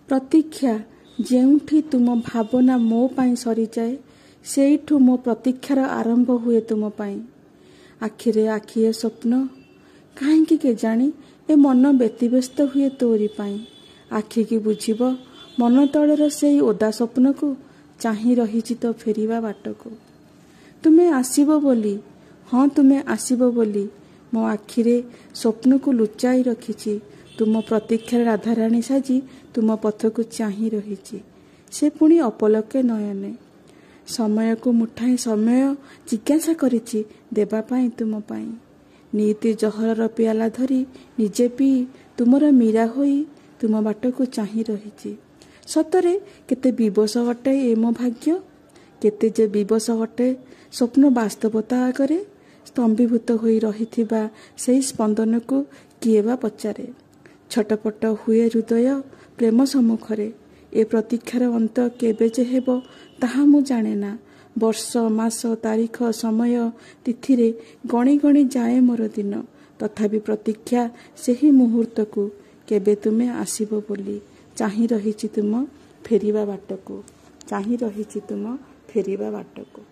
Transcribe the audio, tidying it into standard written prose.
प्रतीक्षा जेउठी तुम भावना मो पाई सरी जाए सेठू मो प्रतीक्षार आरंभ हुए तुम पाई। आखिरे आखिए स्वप्न कहीं के जानी ए मन व्यतिव्यस्त हुए तोरी पाई। आखि की बुझिब मन तलर से ओदा स्वप्न को चाही रही तो फेरिबा बाट को। तुमे आसीबो बोली हाँ तुमे आसीबो बोली मो आखिरे स्वप्न को लुचाई रखिछि। तुम प्रतीक्षार राधाराणी साजी तुम पथ को चाही रही से पुणी अपलके नयने। समय को मुठाए समय जिज्ञासा करिछि देबा पाई तुम पाई। नीति जहरर पियाला धरी निजे पी तुमर मीरा होई तुम बाट को चाही रही। सतरे केते विवश अटे ए मो भाग्य केते जे विवश अटे स्वप्न वास्तवता आगरे स्तंभीभूत होई रहिथिबा सेई स्पंदन को किए बा पचारे। छटपट हुए हृदय प्रेम सम्मुखरे। ए प्रतीक्षार अंत केबे जे हेबो ताहा मु जाने ना। वर्ष मास तारीख समय तिथिरे गणी गणी जाए मोर दिन तथापि प्रतीक्षा सेही मुहूर्त को केबे तुमे आसीबो बोली चाही रहिछि तुम फेरिबा बाट को चाही रहिछि तुम फेरिबा बाट को।